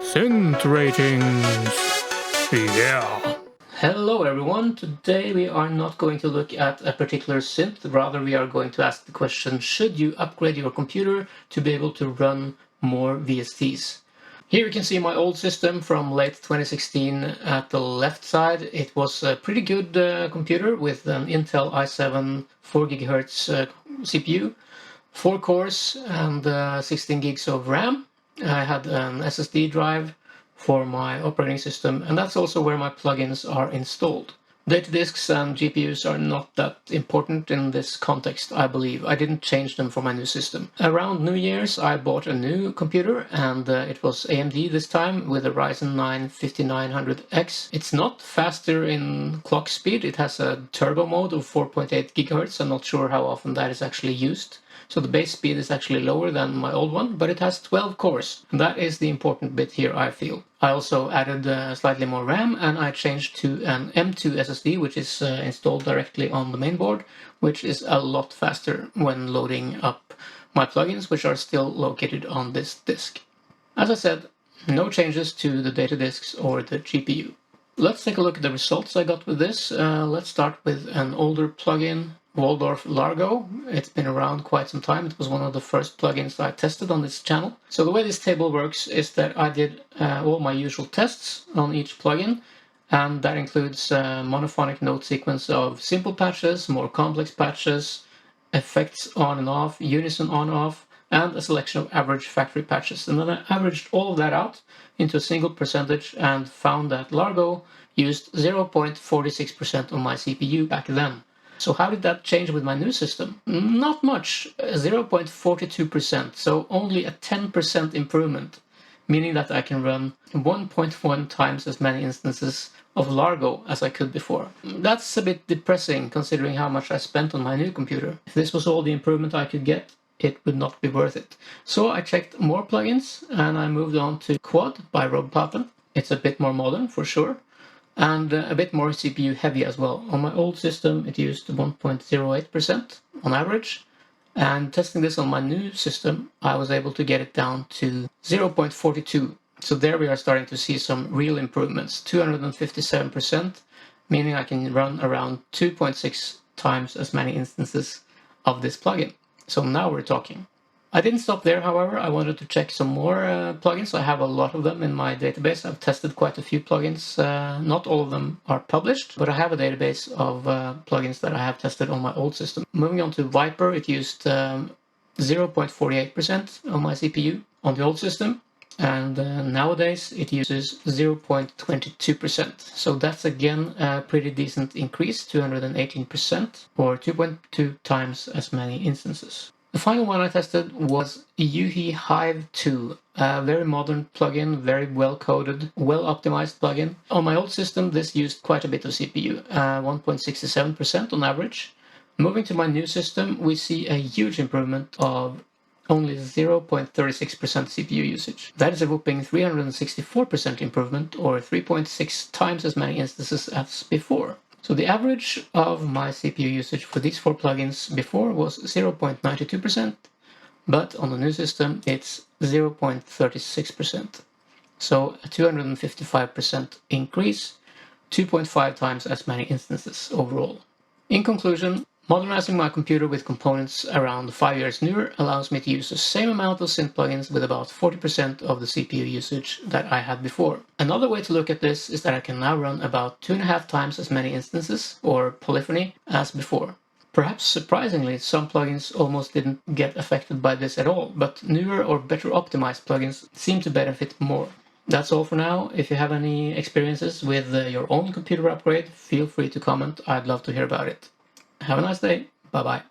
Synth ratings. Yeah. Hello everyone, today we are not going to look at a particular synth, rather we are going to ask the question, should you upgrade your computer to be able to run more VSTs? Here you can see my old system from late 2016 at the left side. It was a pretty good computer with an Intel i7 4 GHz CPU, 4 cores and 16 gigs of RAM. I had an SSD drive for my operating system, and that's also where my plugins are installed. Data disks and GPUs are not that important in this context, I believe. I didn't change them for my new system. Around New Year's, I bought a new computer, and it was AMD this time with a Ryzen 9 5900X. It's not faster in clock speed. It has a turbo mode of 4.8 GHz. I'm not sure how often that is actually used. So the base speed is actually lower than my old one, but it has 12 cores. And that is the important bit here, I feel. I also added slightly more RAM, and I changed to an M2 SSD, which is installed directly on the mainboard, which is a lot faster when loading up my plugins, which are still located on this disk. As I said, no changes to the data disks or the GPU. Let's take a look at the results I got with this. Let's start with an older plugin, Waldorf Largo. It's been around quite some time. It was one of the first plugins I tested on this channel. So the way this table works is that I did all my usual tests on each plugin, and that includes a monophonic note sequence of simple patches, more complex patches, effects on and off, unison on and off, and a selection of average factory patches. And then I averaged all of that out into a single percentage and found that Largo used 0.46% on my CPU back then. So how did that change with my new system? Not much, 0.42%, so only a 10% improvement, meaning that I can run 1.1 times as many instances of Largo as I could before. That's a bit depressing considering how much I spent on my new computer. If this was all the improvement I could get, it would not be worth it. So I checked more plugins and I moved on to Quad by Rob Papen. It's a bit more modern for sure, and a bit more CPU heavy as well. On my old system it used 1.08% on average, and testing this on my new system I was able to get it down to 0.42. So there we are starting to see some real improvements, 257%, meaning I can run around 2.6 times as many instances of this plugin. So now we're talking. I didn't stop there, however. I wanted to check some more plugins. I have a lot of them in my database. I've tested quite a few plugins. Not all of them are published, but I have a database of plugins that I have tested on my old system. Moving on to Viper, it used 0.48% on my CPU on the old system. And nowadays it uses 0.22%. So that's again a pretty decent increase, 218%, or 2.2 times as many instances. The final one I tested was Yuhi Hive 2, a very modern plugin, very well coded, well optimized plugin. On my old system this used quite a bit of CPU, 1.67% on average. Moving to my new system we see a huge improvement of only 0.36% CPU usage. That is a whopping 364% improvement, or 3.6 times as many instances as before. So the average of my CPU usage for these four plugins before was 0.92%, but on the new system it's 0.36%. So a 255% increase, 2.5 times as many instances overall. In conclusion, modernizing my computer with components around 5 years newer allows me to use the same amount of synth plugins with about 40% of the CPU usage that I had before. Another way to look at this is that I can now run about 2.5 times as many instances, or polyphony, as before. Perhaps surprisingly, some plugins almost didn't get affected by this at all, but newer or better optimized plugins seem to benefit more. That's all for now. If you have any experiences with your own computer upgrade, feel free to comment. I'd love to hear about it. Have a nice day. Bye-bye.